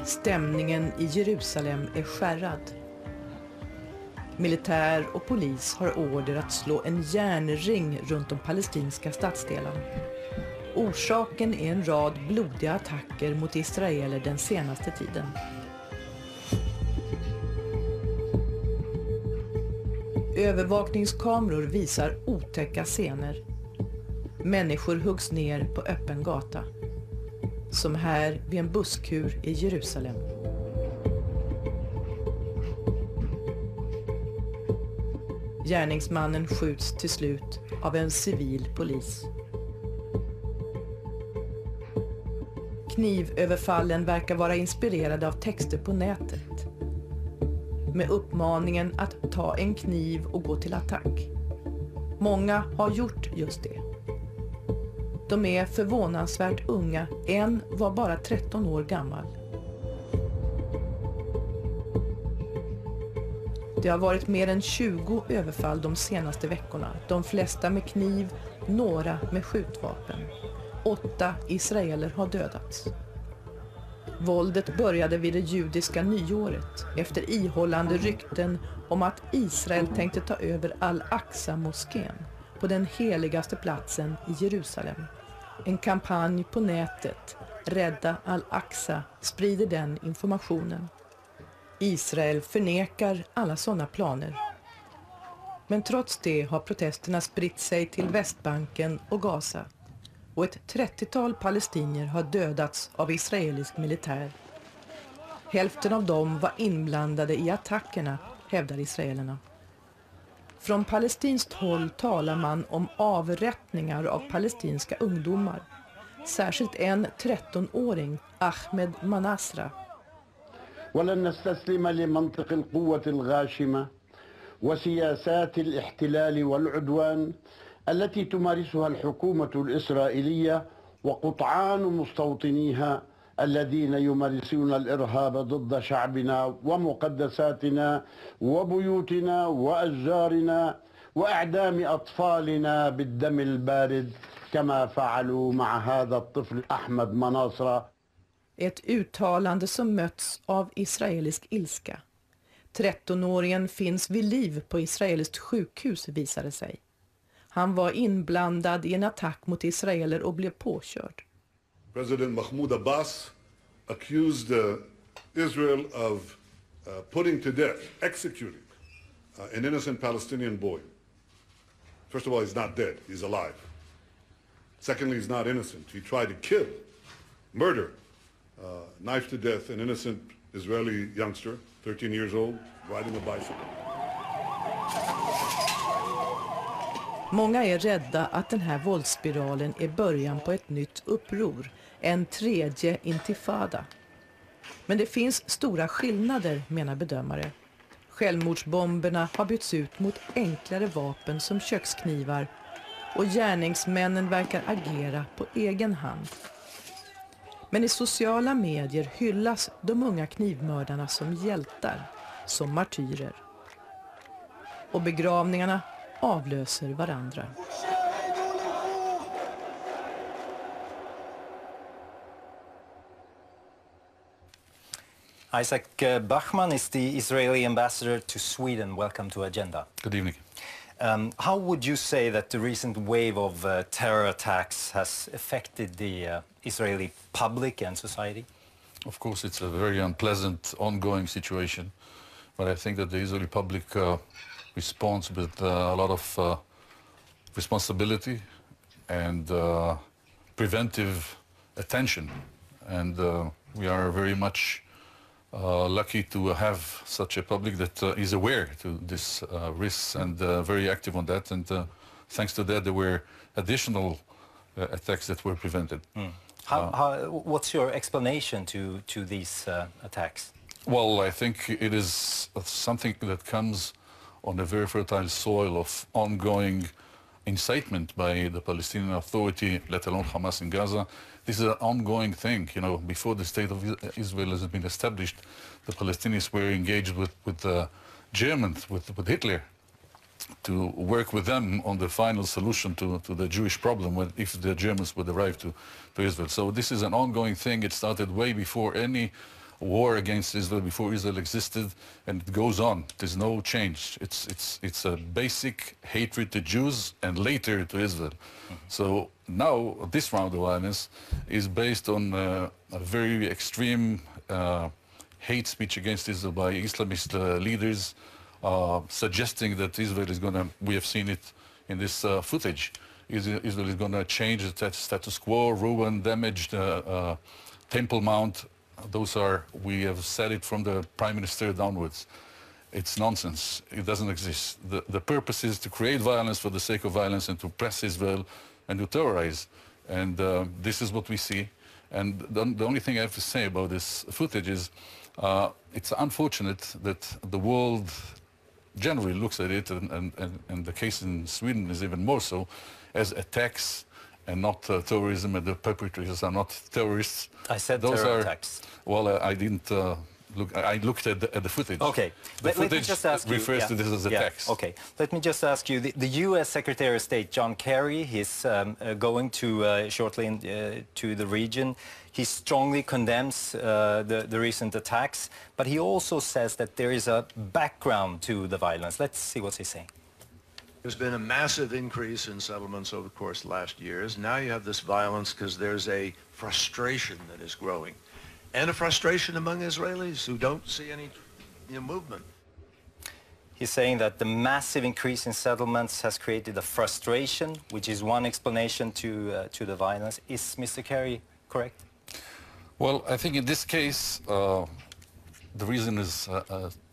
Stämningen i Jerusalem är skärrad. Militär och polis har order att slå en järnring runt de palestinska stadsdelarna. Orsaken är en rad blodiga attacker mot israeler den senaste tiden. Övervakningskameror visar otäcka scener. Människor huggs ner på öppen gata. Som här vid en busskur i Jerusalem. Gärningsmannen skjuts till slut av en civil polis. Knivöverfallen verkar vara inspirerade av texter på nätet. Med uppmaningen att ta en kniv och gå till attack. Många har gjort just det. De är förvånansvärt unga, en var bara 13 år gammal. Det har varit mer än 20 överfall de senaste veckorna, de flesta med kniv, några med skjutvapen. 8 israeler har dödats. Våldet började vid det judiska nyåret efter ihållande rykten om att Israel tänkte ta över Al-Aqsa-moskén på den heligaste platsen i Jerusalem. En kampanj på nätet, Rädda Al-Aqsa, sprider den informationen. Israel förnekar alla sådana planer. Men trots det har protesterna spritt sig till Västbanken och Gaza. Och ett 30-tal palestinier har dödats av israelisk militär. Hälften av dem var inblandade i attackerna, hävdar israelerna. Från palestinskt håll talar man om avrättningar av palestinska ungdomar. Särskilt en 13-åring, Ahmed Manasra. ولن نستسلم لمنطق القوة الغاشمة وسياسات الاحتلال والعدوان التي تمارسها الحكومة الإسرائيلية وقطعان مستوطنيها الذين يمارسون الإرهاب ضد شعبنا ومقدساتنا وبيوتنا وأشجارنا وإعدام أطفالنا بالدم البارد كما فعلوا مع هذا الطفل أحمد مناصرة. Ett uttalande som möts av israelisk ilska. 13-åringen finns vid liv på israeliskt sjukhus, visade sig. Han var inblandad i en attack mot israeler och blev påkörd. President Mahmoud Abbas accused Israel of putting to death, executing an innocent Palestinian boy. First of all, he's not dead, he's alive. Secondly, he's not innocent. He tried to kill, murder, knife to death an innocent Israeli youngster, 13 years old, riding a bicycle. Många är rädda att den här våldsspiralen är början på ett nytt uppror, en tredje intifada. Men det finns stora skillnader, menar bedömare. Självmordsbomberna har bytts ut mot enklare vapen som köksknivar och gärningsmännen verkar agera på egen hand. Men i sociala medier hyllas de unga knivmördarna som hjältar, som martyrer. Och begravningarna avlöser varandra. Isaac Bachman is the Israeli ambassador to Sweden. Welcome to Agenda. Good evening. How would you say that the recent wave of terror attacks has affected the Israeli public and society? Of course, it's a very unpleasant, ongoing situation, but I think that the Israeli public responds with a lot of responsibility and preventive attention, and we are very much lucky to have such a public that is aware to this risks and very active on that, and thanks to that there were additional attacks that were prevented. What's your explanation to these attacks? Well, I think it is something that comes on a very fertile soil of ongoing incitement by the Palestinian Authority, let alone Hamas in Gaza. This is an ongoing thing. You know, before the state of Israel has been established, the Palestinians were engaged with the Germans, with Hitler, to work with them on the final solution to the Jewish problem if the Germans would arrive to Israel. So this is an ongoing thing. It started way before any war against Israel before Israel existed, and it goes on. There's no change. It's a basic hatred to Jews and later to Israel. So now this round of violence is based on a very extreme hate speech against Israel by Islamist leaders, suggesting that Israel is going to, we have seen it in this footage, Israel is going to change the status quo, ruin, damage the Temple Mount. Those are, we have said it from the Prime Minister downwards. It's nonsense. It doesn't exist. The purpose is to create violence for the sake of violence and to press Israel and to terrorize. And this is what we see. And the only thing I have to say about this footage is it's unfortunate that the world generally looks at it, and the case in Sweden is even more so, as attacks and not terrorism, and the perpetrators are not terrorists. I said those terror are attacks. Well, I didn't look. I looked at the footage. Okay. The Let me footage just ask you, refers to this as attacks. Okay. Let me just ask you, the U.S. Secretary of State, John Kerry, he's going to shortly to the region. He strongly condemns the recent attacks, but he also says that there is a background to the violence. Let's see what he's saying. There's been a massive increase in settlements over the course of the last years. Now you have this violence because there's a frustration that is growing, and a frustration among Israelis who don't see any movement. He's saying that the massive increase in settlements has created a frustration, which is one explanation to the violence. Is Mr. Kerry correct? Well, I think in this case, the reason is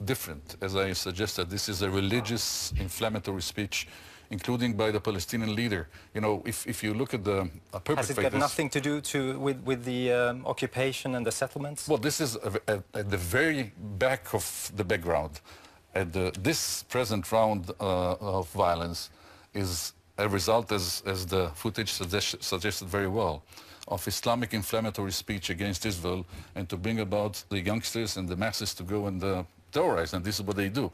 different. As I suggested, this is a religious inflammatory speech, including by the Palestinian leader. You know, if you look at the perpetrators... Has it got nothing to do with the occupation and the settlements? Well, this is at the very back of the background. This present round of violence is a result, as the footage suggested very well, of Islamic inflammatory speech against Israel, and to bring about the youngsters and the masses to go and terrorize, and this is what they do.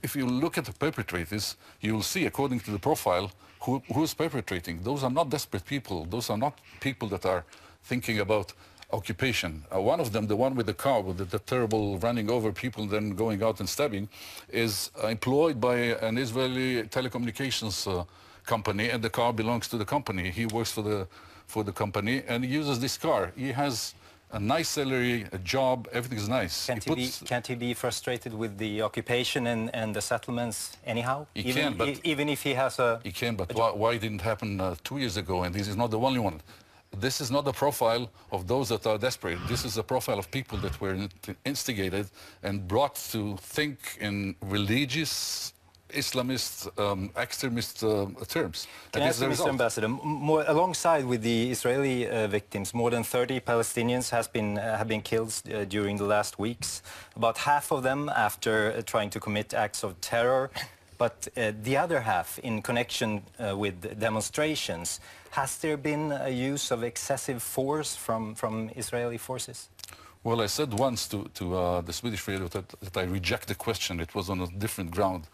If you look at the perpetrators, you will see, according to the profile, who's perpetrating. Those are not desperate people. Those are not people that are thinking about occupation. One of them, the one with the car, with the terrible running over people and then going out and stabbing, is employed by an Israeli telecommunications company, and the car belongs to the company. He works for the company, and he uses this car. He has a nice salary, a job, everything is nice. Can't he be frustrated with the occupation and the settlements anyhow? He can, but even if he has a... He can, but why didn't it happen 2 years ago? And this is not the only one. This is not the profile of those that are desperate. This is a profile of people that were instigated and brought to think in religious, Islamist, extremist terms. Can I ask you, Mr. Ambassador, alongside with the Israeli victims, more than 30 Palestinians have been killed during the last weeks, about half of them after trying to commit acts of terror, but the other half in connection with demonstrations. Has there been a use of excessive force from Israeli forces? Well, I said once to the Swedish radio that I reject the question. It was on a different ground.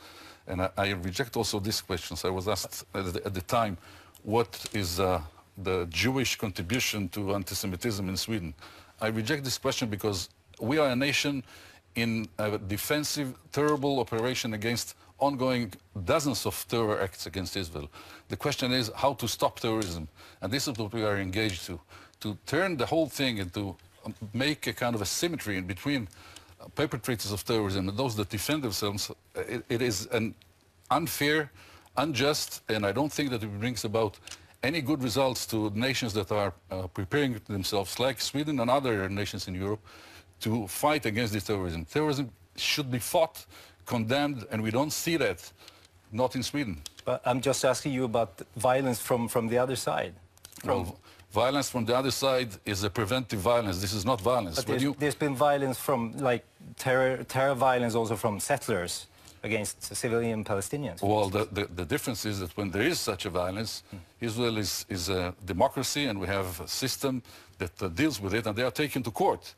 And I reject also these questions. I was asked at the time, what is the Jewish contribution to anti-Semitism in Sweden? I reject this question because we are a nation in a defensive, terrible operation against ongoing dozens of terror acts against Israel. The question is how to stop terrorism. And this is what we are engaged to turn the whole thing into make a kind of a symmetry in between perpetrators of terrorism and those that defend themselves. It is an unfair, unjust, and I don't think that it brings about any good results to nations that are preparing themselves, like Sweden and other nations in Europe, to fight against this terrorism. Terrorism should be fought, condemned, and we don't see that, not in Sweden. But I'm just asking you about violence from the other side. Well, violence from the other side is a preventive violence. This is not violence. But there's been violence from, like, terror violence also from settlers against civilian Palestinians. Well, the difference is that when there is such a violence, Israel is a democracy, and we have a system that deals with it, and they are taken to court.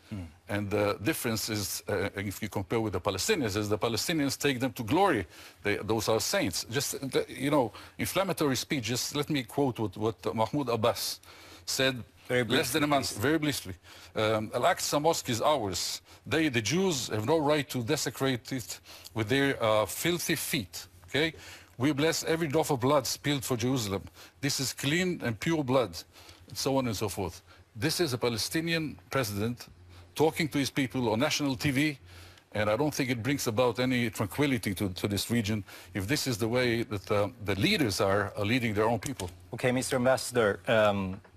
And the difference is, if you compare with the Palestinians, is the Palestinians take them to glory. Those are saints. Just, you know, inflammatory speech, just let me quote what Mahmoud Abbas said Very less than a month, very briefly. Al-Aqsa Mosque is ours. The Jews have no right to desecrate it with their filthy feet, okay? We bless every drop of blood spilled for Jerusalem. This is clean and pure blood, and so on and so forth. This is a Palestinian president talking to his people on national TV, and I don't think it brings about any tranquility to this region if this is the way that the leaders are leading their own people. Okay, Mr. Ambassador,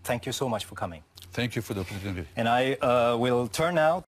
thank you so much for coming. Thank you for the opportunity. And I will turn now